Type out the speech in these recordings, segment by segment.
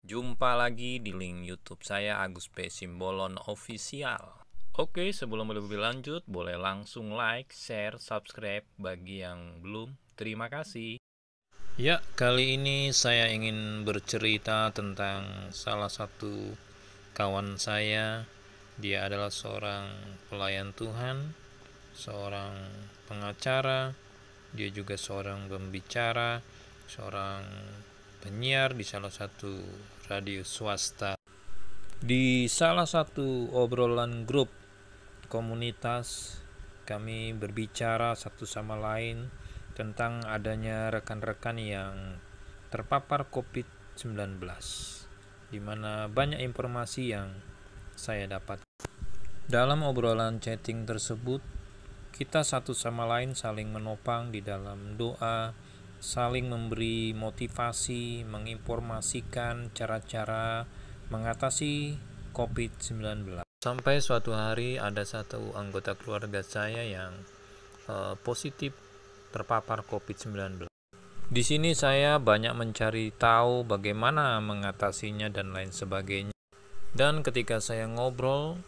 Jumpa lagi di link YouTube saya Agus P. Simbolon Official. Oke, sebelum lebih lanjut, boleh langsung like, share, subscribe bagi yang belum. Terima kasih. Ya, kali ini saya ingin bercerita tentang salah satu kawan saya. Dia adalah seorang pelayan Tuhan, seorang pengacara, dia juga seorang pembicara, seorang penyiar di salah satu radio swasta. Di salah satu obrolan grup komunitas, kami berbicara satu sama lain tentang adanya rekan-rekan yang terpapar COVID-19, di mana banyak informasi yang saya dapat. Dalam obrolan chatting tersebut, kita satu sama lain saling menopang di dalam doa, saling memberi motivasi, menginformasikan cara-cara mengatasi COVID-19. Sampai suatu hari ada satu anggota keluarga saya yang positif terpapar COVID-19. Di sini saya banyak mencari tahu bagaimana mengatasinya dan lain sebagainya. Dan ketika saya ngobrol,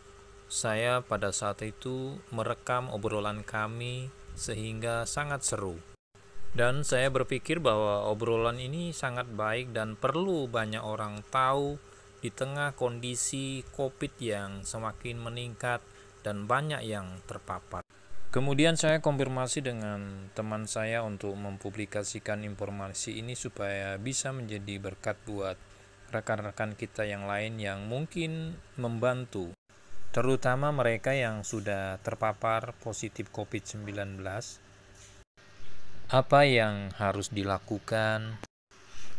saya pada saat itu merekam obrolan kami sehingga sangat seru. Dan saya berpikir bahwa obrolan ini sangat baik dan perlu banyak orang tahu di tengah kondisi COVID yang semakin meningkat dan banyak yang terpapar. Kemudian saya konfirmasi dengan teman saya untuk mempublikasikan informasi ini supaya bisa menjadi berkat buat rekan-rekan kita yang lain yang mungkin membantu, terutama mereka yang sudah terpapar positif COVID-19. Apa yang harus dilakukan?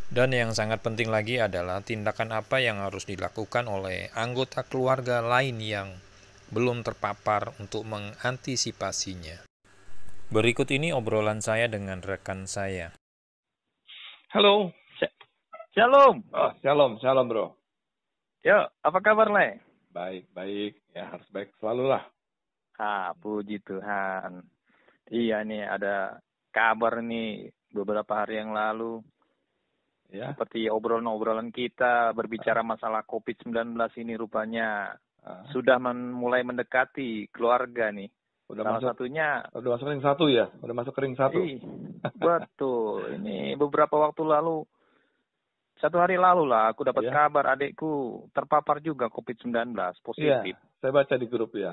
Dan yang sangat penting lagi adalah tindakan apa yang harus dilakukan oleh anggota keluarga lain yang belum terpapar untuk mengantisipasinya. Berikut ini obrolan saya dengan rekan saya. Halo. Shalom. Oh, shalom bro. Ya, apa kabar, Le? Baik. Ya, harus baik selalu lah. Puji Tuhan. Iya nih, ada kabar nih beberapa hari yang lalu. Ya. Seperti obrolan-obrolan kita berbicara masalah COVID-19 ini rupanya sudah mulai mendekati keluarga nih. Salah satunya udah masuk ring 1 ya? Udah masuk ring 1. Betul. Ini beberapa waktu lalu, 1 hari lalu lah aku dapat kabar adikku terpapar juga COVID-19 positif. Iya, saya baca di grup ya.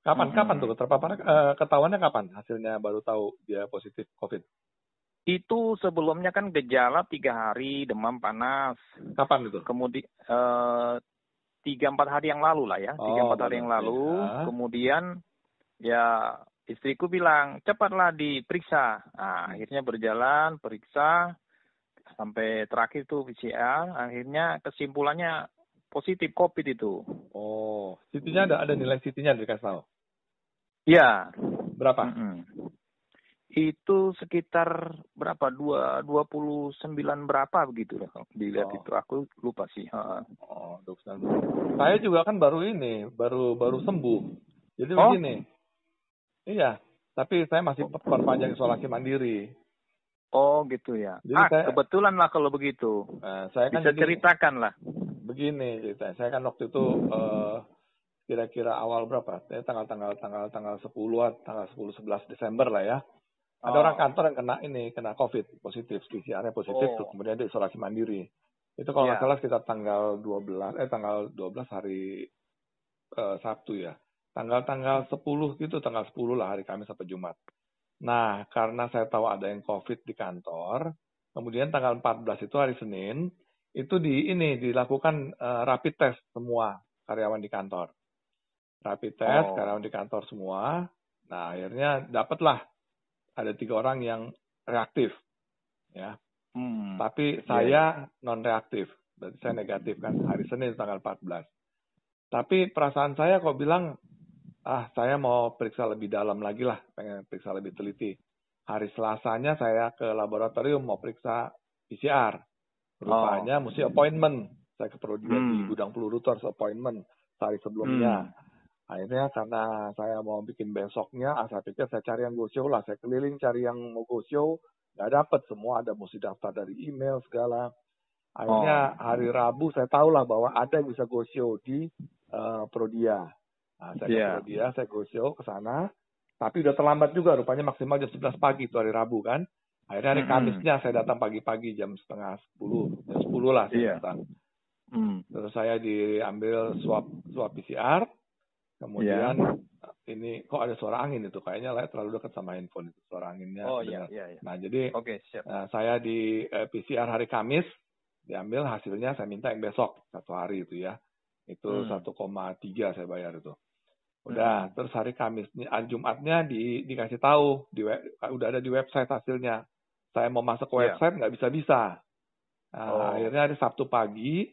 Kapan tuh terpapar? Ketahuannya kapan? Hasilnya baru tahu dia positif COVID. Itu sebelumnya kan gejala 3 hari, demam panas. Kapan itu? Kemudian 3-4 hari yang lalu lah ya. 3-4 hari yang lalu. Kemudian ya istriku bilang, cepatlah diperiksa. Nah, akhirnya berjalan, periksa. Sampai terakhir tuh PCR. Akhirnya kesimpulannya positif COVID itu. Oh, CT-nya ada nilai CT-nya dikasih tahu? Iya. Berapa? Itu sekitar berapa? 29 berapa begitu lah dilihat itu. Aku lupa sih. 29. Saya juga kan baru sembuh. Jadi begini. Iya, tapi saya masih perpanjang isolasi mandiri. Oh gitu ya. Jadi kebetulan lah kalau begitu. Saya kan bisa ceritakan lah. Begini ceritanya. Saya kan waktu itu kira-kira awal berapa? Tanggal 10-11 Desember lah ya. Ada orang kantor yang kena COVID positif, PCR-nya positif, kemudian dia isolasi mandiri. Itu kalau nggak salah sekitar tanggal 12 hari Sabtu ya. Tanggal 10 gitu, tanggal 10 lah hari Kamis sampai Jumat. Nah, karena saya tahu ada yang COVID di kantor, kemudian tanggal 14 itu hari Senin, itu dilakukan rapid test semua karyawan di kantor. Rapid test karyawan di kantor semua. Nah, akhirnya dapatlah ada 3 orang yang reaktif, ya. Tapi saya non reaktif, berarti saya negatif kan hari Senin tanggal 14. Tapi perasaan saya kok bilang, saya mau periksa lebih dalam lagi lah, pengen periksa lebih teliti. Hari Selasanya saya ke laboratorium mau periksa PCR. Rupanya mesti appointment. Saya ke Prodian di Gudang Peluru itu harus appointment sehari sebelumnya. Akhirnya karena saya mau bikin besoknya, saya pikir saya cari yang go show lah. Saya keliling cari yang mau go show, nggak dapet semua, ada mesti daftar dari email segala. Akhirnya hari Rabu saya tahu lah bahwa ada yang bisa go show di Prodia. Nah, saya ke Prodia, saya go show ke sana. Tapi udah terlambat juga, rupanya maksimal jam 11 pagi itu hari Rabu kan. Akhirnya hari Kamisnya saya datang pagi-pagi jam setengah 10, jam 10 lah saya datang. Terus saya diambil swab PCR, kemudian ini kok ada suara angin itu, kayaknya terlalu dekat sama handphone itu suara anginnya. Nah jadi saya di PCR hari Kamis diambil, hasilnya saya minta yang besok 1 hari itu ya, itu 1,3 saya bayar itu. Udah, terus hari Kamis, hari Jumatnya dikasih tahu, udah ada di website hasilnya. Saya mau masuk ke website nggak bisa-bisa. Nah, akhirnya hari Sabtu pagi.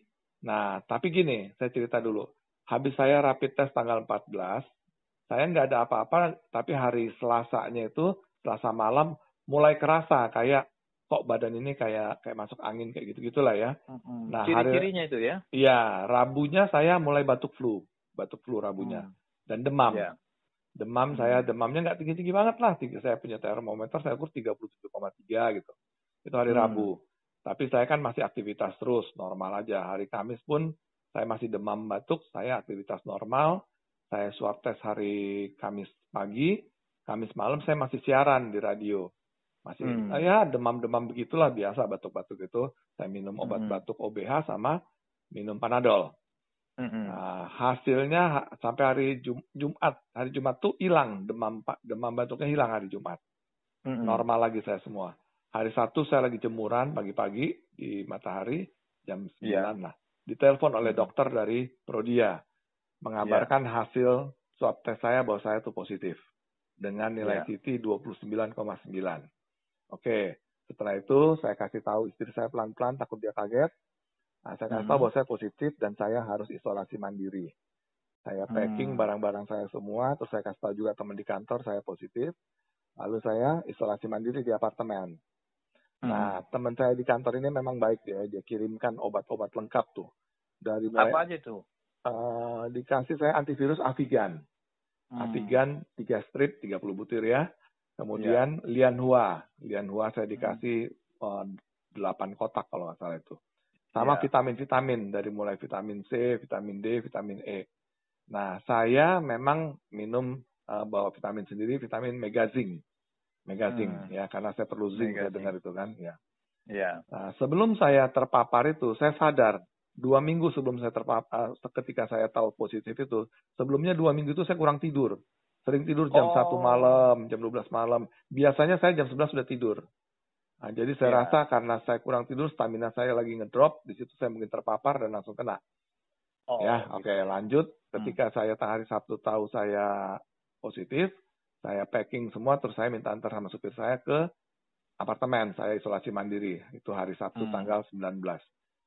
Nah, tapi gini, saya cerita dulu. Habis saya rapid test tanggal 14, saya nggak ada apa-apa, tapi hari Selasanya itu, Selasa malam, mulai kerasa kayak, kok badan ini kayak masuk angin, kayak gitu-gitulah ya. Nah, ciri-cirinya itu ya? Iya, Rabunya saya mulai batuk flu Rabunya. Dan demam. Demam saya, demamnya nggak tinggi-tinggi banget lah. Saya punya termometer, saya ukur 37,3 gitu. Itu hari Rabu. Tapi saya kan masih aktivitas terus, normal aja. Hari Kamis pun saya masih demam batuk, saya aktivitas normal. Saya swab tes hari Kamis pagi, Kamis malam saya masih siaran di radio. Masih ya demam-demam begitulah, biasa batuk-batuk itu. Saya minum obat batuk OBH sama minum Panadol. Nah, hasilnya sampai hari Jumat tuh hilang, demam batuknya hilang hari Jumat. Normal lagi saya semua. Hari Sabtu saya lagi jemuran pagi-pagi di matahari jam 9 lah. Ditelepon oleh dokter dari Prodia mengabarkan hasil swab tes saya bahwa saya tuh positif dengan nilai CT 29,9. Oke, setelah itu saya kasih tahu istri saya pelan-pelan, takut dia kaget. Nah, saya kasih tahu bahwa saya positif dan saya harus isolasi mandiri. Saya packing barang-barang saya semua, terus saya kasih tahu juga teman di kantor saya positif. Lalu saya isolasi mandiri di apartemen. Nah, teman saya di kantor ini memang baik dia kirimkan obat-obat lengkap tuh. Dari apa aja tuh? Dikasih saya antivirus Avigan. Avigan 3 strip, 30 butir ya. Kemudian Lianhua saya dikasih 8 kotak kalau nggak salah itu. Sama vitamin-vitamin, dari mulai vitamin C, vitamin D, vitamin E. Nah, saya memang minum bawa vitamin sendiri, vitamin Megazing ya, karena saya perlu zinc, saya dengar itu kan ya. Nah, sebelum saya terpapar itu, saya sadar 2 minggu sebelum saya terpapar, ketika saya tahu positif itu, sebelumnya 2 minggu itu saya kurang tidur. Sering tidur jam 1 malam, jam 12 malam. Biasanya saya jam 11 sudah tidur. Nah, jadi saya rasa karena saya kurang tidur, stamina saya lagi ngedrop, di situ saya mungkin terpapar dan langsung kena. Oke, lanjut. Ketika saya hari Sabtu tahu saya positif, saya packing semua, terus saya minta antar sama supir saya ke apartemen, saya isolasi mandiri. Itu hari Sabtu tanggal 19.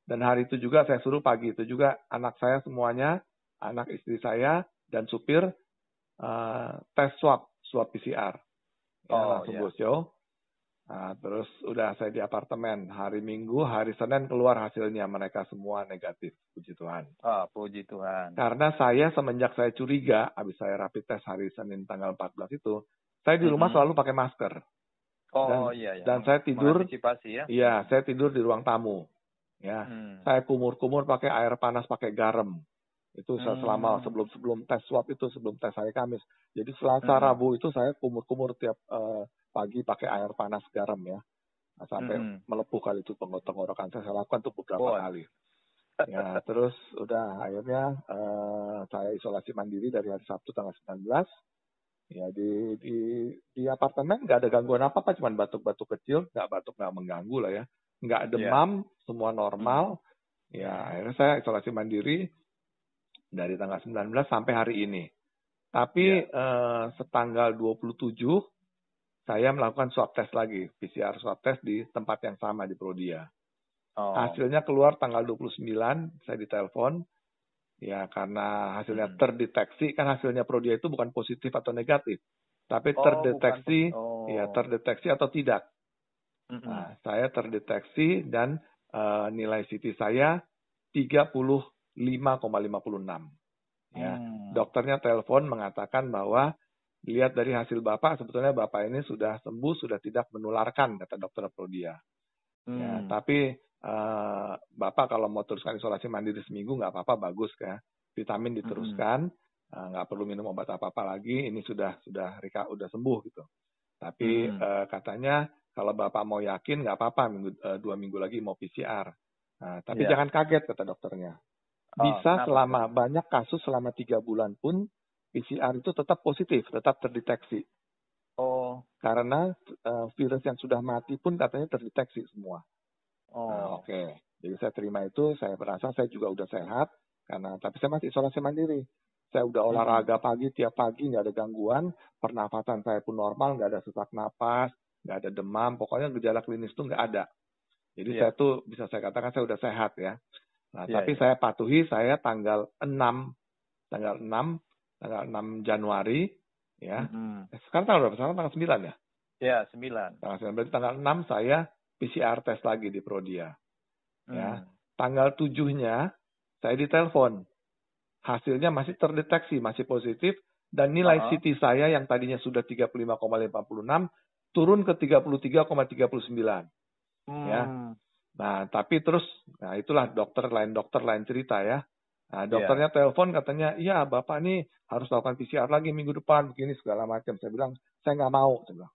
Dan hari itu juga saya suruh pagi itu juga anak saya semuanya, anak istri saya dan supir tes swab PCR. Langsung go show. Nah, terus udah saya di apartemen. Hari Minggu, hari Senin keluar hasilnya, mereka semua negatif. Puji Tuhan. Puji Tuhan. Karena saya semenjak saya curiga, habis saya rapid test hari Senin tanggal 14 itu, saya di rumah selalu pakai masker. Dan saya tidur, saya tidur di ruang tamu. Ya, saya kumur-kumur pakai air panas, pakai garam. Itu selama sebelum tes swab itu, sebelum tes hari Kamis. Jadi Selasa, Rabu itu saya kumur-kumur tiap pagi pakai air panas garam ya. Nah, sampai melepuh kali itu tenggorokan saya lakukan tuh beberapa kali. Ya, terus udah akhirnya saya isolasi mandiri dari hari Sabtu tanggal 19. Ya, di apartemen nggak ada gangguan apa-apa, cuman batuk-batuk kecil, nggak mengganggu lah ya. Nggak demam, semua normal. Ya, akhirnya saya isolasi mandiri dari tanggal 19 sampai hari ini. Tapi setanggal 27 saya melakukan swab test lagi, PCR swab test di tempat yang sama di Prodia. Hasilnya keluar tanggal 29, saya ditelepon. Ya, karena hasilnya terdeteksi, kan hasilnya Prodia itu bukan positif atau negatif, tapi terdeteksi, terdeteksi atau tidak. Nah, saya terdeteksi dan nilai CT saya 35,56. Ya, dokternya telepon mengatakan bahwa lihat dari hasil Bapak, sebetulnya Bapak ini sudah sembuh, sudah tidak menularkan, kata dokter Prodia. Ya, tapi Bapak kalau mau teruskan isolasi mandiri seminggu nggak apa-apa, bagus ya. Vitamin diteruskan, nggak perlu minum obat apa-apa lagi. Ini sudah sembuh gitu. Tapi katanya kalau Bapak mau yakin nggak apa-apa, 2 minggu lagi mau PCR. Tapi jangan kaget kata dokternya. Bisa selama banyak kasus selama 3 bulan pun PCR itu tetap positif, tetap terdeteksi. Karena virus yang sudah mati pun katanya terdeteksi semua. Oke. Jadi saya terima itu, saya merasa saya juga udah sehat, tapi saya masih isolasi mandiri. Saya udah olahraga tiap pagi, nggak ada gangguan, pernafasan saya pun normal, nggak ada sesak napas, nggak ada demam, pokoknya gejala klinis itu nggak ada. Jadi saya tuh bisa saya katakan saya udah sehat ya. Tapi saya patuhi, saya tanggal 6 Januari, ya. Sekarang tanggal berapa? Sekarang tanggal 9 ya? Ya, 9. Tanggal 9, berarti tanggal 6 saya PCR tes lagi di Prodia. Ya. Tanggal 7-nya saya ditelepon. Hasilnya masih terdeteksi, masih positif, dan nilai CT saya yang tadinya sudah 35,56 turun ke 33,39. Ya. Nah, tapi terus, itulah dokter lain cerita ya. Nah, dokternya telepon katanya, iya Bapak ini harus lakukan PCR lagi minggu depan, begini segala macam. Saya bilang, saya nggak mau. Saya bilang,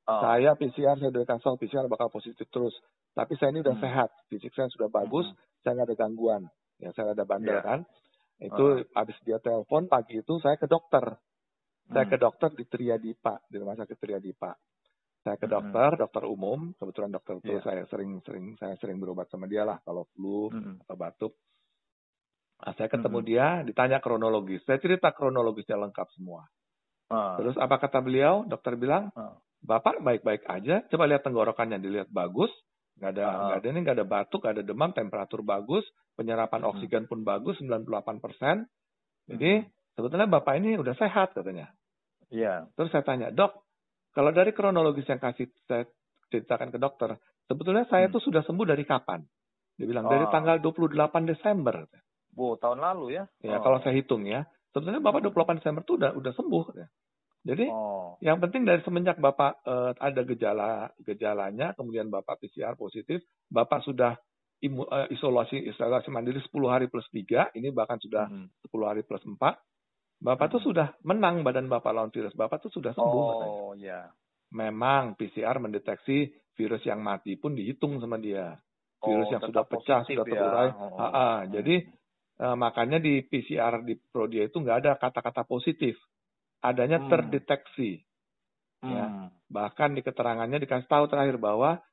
saya PCR, saya udah kasih PCR bakal positif terus. Tapi saya ini udah sehat, fisik saya sudah bagus, saya nggak ada gangguan. Ya, saya ada bandel kan. Itu habis dia telepon pagi itu saya ke dokter. Saya ke dokter di Triadipa, di rumah sakit Triadipa. Saya ke dokter umum, kebetulan dokter itu saya sering berobat sama dia lah kalau flu atau batuk. Saya ketemu dia, ditanya kronologis. Saya cerita kronologisnya lengkap semua. Terus apa kata beliau? Dokter bilang, Bapak baik-baik aja. Coba lihat tenggorokannya, dilihat bagus. Nggak ada batuk, nggak ada demam, temperatur bagus, penyerapan oksigen pun bagus, 98%. Jadi sebetulnya Bapak ini udah sehat katanya. Iya. Terus saya tanya, Dok, kalau dari kronologis yang saya ceritakan ke dokter, sebetulnya saya tuh sudah sembuh dari kapan? Dia bilang, dari tanggal 28 Desember. Tahun lalu ya? Ya, kalau saya hitung ya. Sebetulnya Bapak 28 Desember tuh udah sembuh. Jadi, yang penting dari semenjak Bapak ada gejalanya, kemudian Bapak PCR positif, Bapak sudah isolasi mandiri 10 hari plus 3, ini bahkan sudah 10 hari plus 4, Bapak tuh sudah menang badan Bapak lawan virus. Bapak tuh sudah sembuh katanya. Iya. Memang PCR mendeteksi virus yang mati pun dihitung sama dia. Virus yang sudah pecah, sudah terurai. Jadi, makanya di PCR di Prodia itu nggak ada kata-kata positif. Adanya terdeteksi. Ya. Bahkan di keterangannya dikasih tahu terakhir bahwa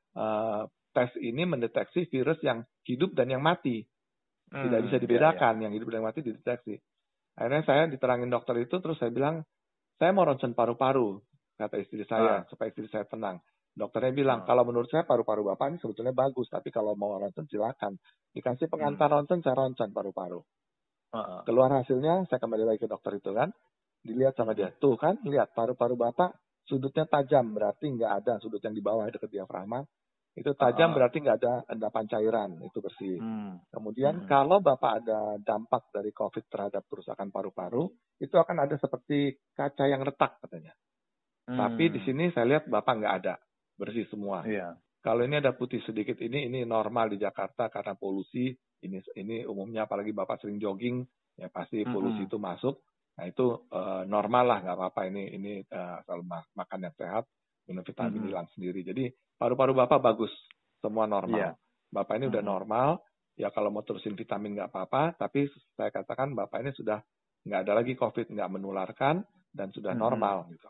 tes ini mendeteksi virus yang hidup dan yang mati. Tidak bisa dibedakan, yang hidup dan yang mati dideteksi. Akhirnya saya diterangin dokter itu, terus saya bilang, saya mau ronsen paru-paru, kata istri saya, supaya istri saya tenang. Dokternya bilang, kalau menurut saya paru-paru Bapak ini sebetulnya bagus, tapi kalau mau ronsen silakan. Dikasih pengantar ronsen, saya ronsen paru-paru. Keluar hasilnya, saya kembali lagi ke dokter itu kan, dilihat sama dia. Tuh kan, lihat paru-paru Bapak sudutnya tajam, berarti nggak ada sudut yang di bawah dekat diafragma. Itu tajam berarti nggak ada endapan cairan, itu bersih. Kemudian kalau Bapak ada dampak dari COVID terhadap kerusakan paru-paru, itu akan ada seperti kaca yang retak katanya. Tapi di sini saya lihat Bapak nggak ada, bersih semua. Kalau ini ada putih sedikit ini normal di Jakarta karena polusi. Ini umumnya apalagi Bapak sering jogging, ya pasti polusi itu masuk. Nah itu normal lah, nggak apa-apa. Ini kalau makan yang sehat, minum vitamin hilang sendiri. Jadi paru-paru Bapak bagus, semua normal. Bapak ini udah normal, ya kalau mau terusin vitamin nggak apa-apa, tapi saya katakan Bapak ini sudah nggak ada lagi COVID, nggak menularkan, dan sudah normal. Gitu.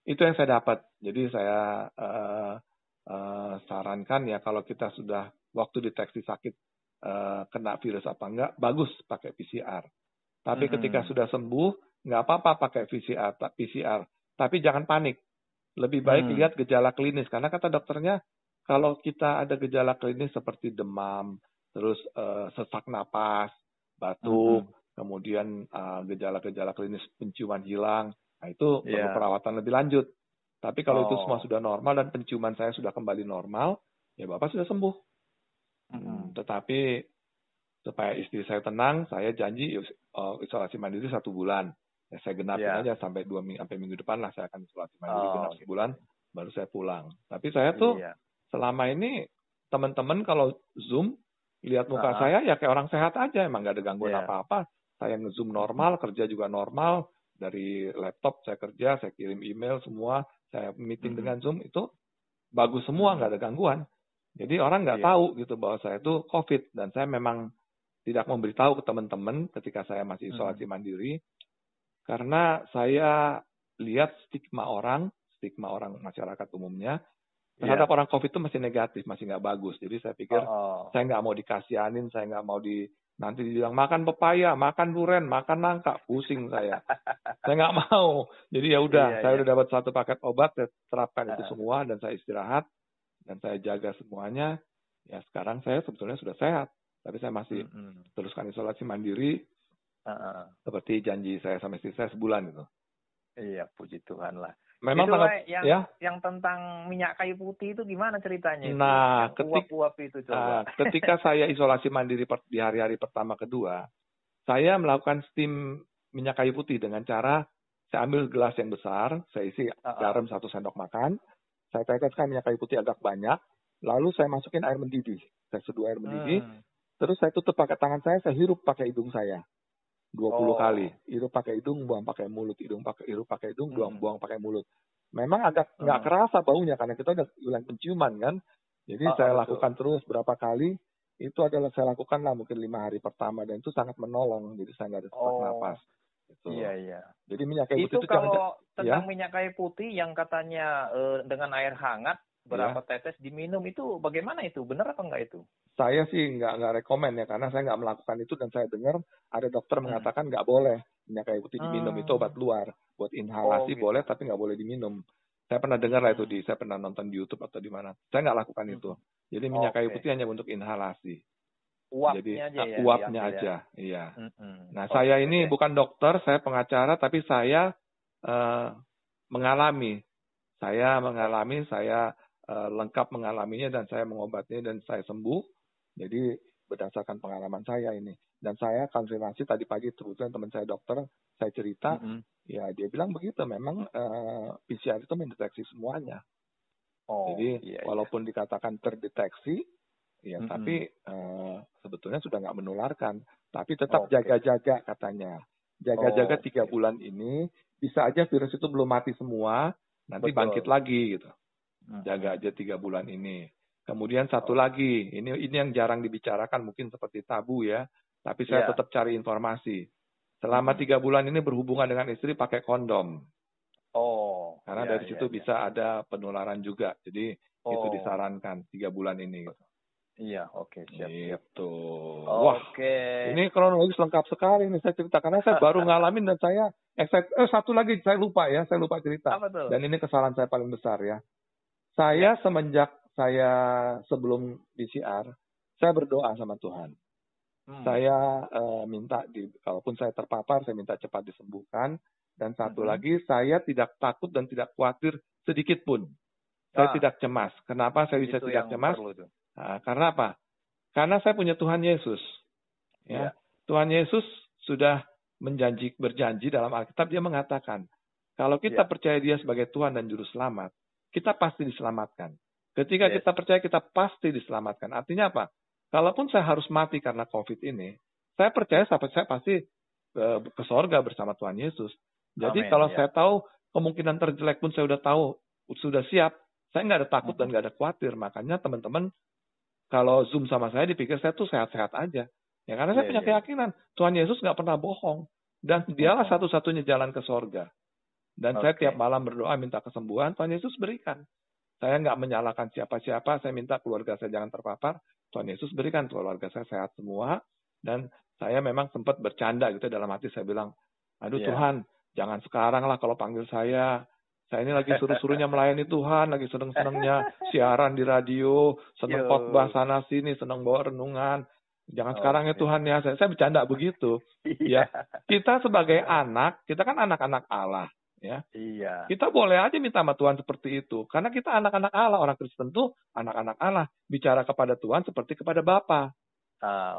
Itu yang saya dapat. Jadi saya sarankan ya kalau kita sudah waktu deteksi sakit kena virus apa enggak, bagus pakai PCR. Tapi ketika sudah sembuh, nggak apa-apa pakai PCR. Tapi jangan panik. Lebih baik lihat gejala klinis. Karena kata dokternya, kalau kita ada gejala klinis seperti demam, terus sesak napas, batuk, kemudian gejala-gejala klinis penciuman hilang, nah itu perlu perawatan lebih lanjut. Tapi kalau itu semua sudah normal dan penciuman saya sudah kembali normal, ya Bapak sudah sembuh. Tetapi supaya istri saya tenang, saya janji isolasi mandiri 1 bulan. Ya, saya genapin aja sampai minggu depan lah saya akan isolasi mandiri genap sebulan, baru saya pulang. Tapi saya tuh selama ini teman-teman kalau Zoom, lihat muka saya ya kayak orang sehat aja, emang nggak ada gangguan apa-apa. Saya nge-Zoom normal, kerja juga normal, dari laptop saya kerja, saya kirim email semua, saya meeting dengan Zoom, itu bagus semua, nggak ada gangguan. Jadi orang nggak tahu gitu bahwa saya itu COVID, dan saya memang tidak memberitahu ke teman-teman ketika saya masih isolasi mandiri, karena saya lihat stigma orang masyarakat umumnya terhadap orang COVID itu masih negatif, masih nggak bagus. Jadi saya pikir saya nggak mau dikasihanin, saya nggak mau nanti dibilang makan pepaya, makan durian, makan nangka, pusing saya. Saya nggak mau. Jadi ya udah, saya udah dapat 1 paket obat, saya terapkan itu semua, dan saya istirahat, dan saya jaga semuanya. Ya sekarang saya sebetulnya sudah sehat, tapi saya masih teruskan isolasi mandiri, seperti janji saya sama istri saya sebulan itu. Iya, puji Tuhan lah. Memang itu yang tentang minyak kayu putih itu gimana ceritanya? Nah, uap-uap itu coba. Ketika saya isolasi mandiri di hari-hari pertama kedua, saya melakukan steam minyak kayu putih dengan cara saya ambil gelas yang besar, saya isi garam 1 sendok makan, saya teteskan minyak kayu putih agak banyak, lalu saya masukin air mendidih, saya seduh air mendidih, terus saya tutup pakai tangan saya hirup pakai hidung saya. 20 kali. Hirup pakai hidung, buang pakai mulut. Hirup pakai hidung, buang pakai mulut. Memang agak nggak kerasa baunya, karena kita udah hilang penciuman kan. Jadi saya lakukan terus berapa kali. Itu adalah saya lakukan lah mungkin 5 hari pertama, dan itu sangat menolong. Jadi saya nggak ada sesak napas. Gitu. Iya. Jadi minyak kayu putih itu kalau tentang minyak kayu putih yang katanya dengan air hangat, berapa tetes diminum, itu bagaimana itu? Benar apa enggak itu? Saya sih nggak rekomen ya, karena saya nggak melakukan itu, dan saya dengar ada dokter mengatakan nggak boleh minyak kayu putih diminum, itu obat luar. Buat inhalasi gitu. Boleh, tapi nggak boleh diminum. Saya pernah dengar lah itu, saya pernah nonton di YouTube atau di mana. Saya nggak lakukan itu. Jadi minyak kayu putih hanya untuk inhalasi. Uapnya aja ya? Uapnya aja, iya. Nah, saya ini bukan dokter, saya pengacara, tapi saya mengalami. Saya lengkap mengalaminya, dan saya mengobatinya, dan saya sembuh. Jadi berdasarkan pengalaman saya ini. Dan saya konfirmasi tadi pagi, kebetulan teman saya dokter, saya cerita, ya dia bilang begitu, memang PCR itu mendeteksi semuanya. Jadi walaupun dikatakan terdeteksi, ya tapi sebetulnya sudah nggak menularkan. Tapi tetap jaga-jaga katanya. Jaga-jaga 3 bulan ini, bisa aja virus itu belum mati semua, nanti bangkit lagi gitu. Jaga aja 3 bulan ini. Kemudian satu lagi, ini yang jarang dibicarakan, mungkin seperti tabu ya, tapi saya tetap cari informasi. Selama 3 bulan ini berhubungan dengan istri pakai kondom. Karena dari situ bisa ada penularan juga. Jadi itu disarankan 3 bulan ini. Iya, siap. Gitu. Wah, ini kronologis lengkap sekali nih saya cerita, karena saya baru ngalamin, dan saya satu lagi saya lupa cerita. Dan ini kesalahan saya paling besar ya. Saya semenjak saya sebelum PCR, saya berdoa sama Tuhan. Saya minta, kalaupun saya terpapar, saya minta cepat disembuhkan. Dan satu lagi, saya tidak takut dan tidak khawatir sedikit pun. Saya tidak cemas. Kenapa saya bisa tidak cemas? Nah, karena apa? Karena saya punya Tuhan Yesus. Ya. Tuhan Yesus sudah berjanji dalam Alkitab, dia mengatakan, kalau kita percaya dia sebagai Tuhan dan Juru Selamat, kita pasti diselamatkan. Ketika kita percaya, kita pasti diselamatkan. Artinya apa? Kalaupun saya harus mati karena COVID ini, saya percaya saya pasti ke sorga bersama Tuhan Yesus. Jadi kalau saya tahu kemungkinan terjelek pun saya sudah siap, saya nggak ada takut dan nggak ada khawatir. Makanya teman-teman, kalau Zoom sama saya, dipikir saya tuh sehat-sehat aja. Ya karena saya punya keyakinan, Tuhan Yesus nggak pernah bohong. Dan dialah satu-satunya jalan ke sorga. Dan saya tiap malam berdoa minta kesembuhan, Tuhan Yesus berikan. Saya nggak menyalahkan siapa-siapa, saya minta keluarga saya jangan terpapar, Tuhan Yesus berikan, keluarga saya sehat semua. Dan saya memang sempat bercanda gitu dalam hati, saya bilang, aduh Tuhan, jangan sekarang lah kalau panggil saya ini lagi suruh-suruhnya melayani Tuhan, lagi seneng-senengnya siaran di radio, seneng khotbah sana sini, seneng bawa renungan. Jangan sekarang ya Tuhan ya, saya bercanda begitu. Ya, kita sebagai anak, kita kan anak-anak Allah. Ya. Kita boleh aja minta sama Tuhan seperti itu. Karena kita anak-anak Allah. Orang Kristen tuh anak-anak Allah. Bicara kepada Tuhan seperti kepada Bapa.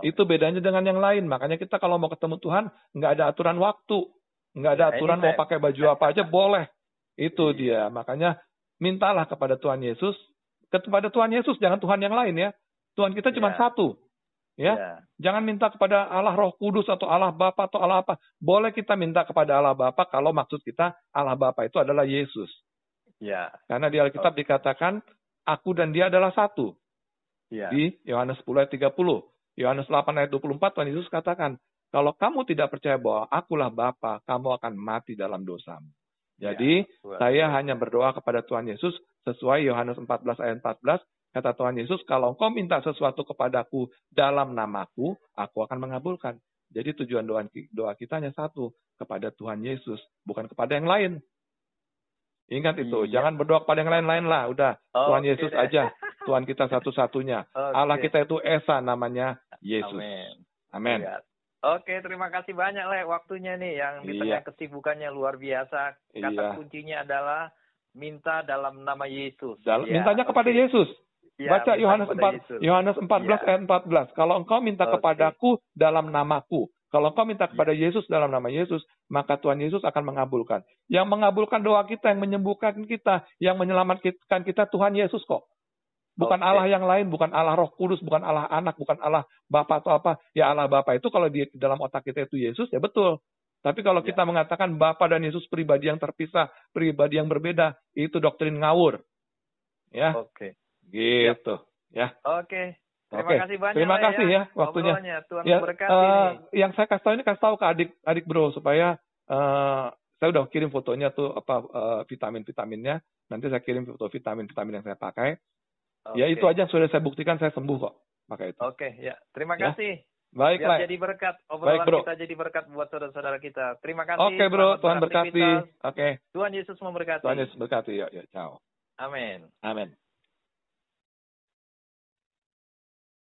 Itu bedanya dengan yang lain. Makanya kita kalau mau ketemu Tuhan, nggak ada aturan waktu. Nggak ada aturan mau pakai baju apa aja, boleh. Itu dia. Makanya mintalah kepada Tuhan Yesus. Kepada Tuhan Yesus, jangan Tuhan yang lain ya. Tuhan kita cuma satu. Ya, jangan minta kepada Allah Roh Kudus atau Allah Bapa atau Allah apa. Boleh kita minta kepada Allah Bapa kalau maksud kita Allah Bapa itu adalah Yesus. Ya. Karena di Alkitab dikatakan aku dan dia adalah satu. Ya. Di Yohanes 10 ayat 30. Yohanes 8 ayat 24 Tuhan Yesus katakan, kalau kamu tidak percaya bahwa akulah Bapa, kamu akan mati dalam dosamu. Jadi, saya hanya berdoa kepada Tuhan Yesus sesuai Yohanes 14 ayat 14. Kata Tuhan Yesus, kalau engkau minta sesuatu kepadaku dalam namaku, aku akan mengabulkan. Jadi tujuan doa kita hanya satu, kepada Tuhan Yesus, bukan kepada yang lain. Ingat itu, jangan berdoa kepada yang lain-lain lah. Udah, Tuhan Yesus aja. Tuhan kita satu-satunya. Allah kita itu Esa, namanya Yesus. Amin. Oke, terima kasih banyak, Le. Waktunya nih, yang di tengah kesibukannya luar biasa. Kata kuncinya adalah minta dalam nama Yesus. Mintanya kepada Yesus. Baca Yohanes 14 ayat 14. Kalau engkau minta kepadaku dalam namaku. Kalau engkau minta kepada Yesus dalam nama Yesus, maka Tuhan Yesus akan mengabulkan. Yang mengabulkan doa kita, yang menyembuhkan kita, yang menyelamatkan kita, Tuhan Yesus kok. Bukan Allah yang lain, bukan Allah Roh Kudus, bukan Allah Anak, bukan Allah Bapa atau apa. Ya Allah Bapa itu kalau di dalam otak kita itu Yesus, ya betul. Tapi kalau kita mengatakan Bapa dan Yesus pribadi yang terpisah, pribadi yang berbeda, itu doktrin ngawur. Ya. Gitu. Ya. Terima kasih banyak. Terima kasih ya waktunya. Tuhan memberkati. Yang saya kasih tahu ke adik bro supaya saya udah kirim fotonya tuh vitamin-vitaminnya. Nanti saya kirim foto vitamin-vitamin yang saya pakai. Ya itu aja yang sudah saya buktikan saya sembuh kok. Pakai itu. Terima kasih. Baiklah. Jadi berkat obrolan kita jadi berkat buat saudara-saudara kita. Terima kasih. Oke bro, Tuhan berkati. Oke. Tuhan Yesus memberkati. Tuhan Yesus berkati. Ya, ciao. Amin. Amin.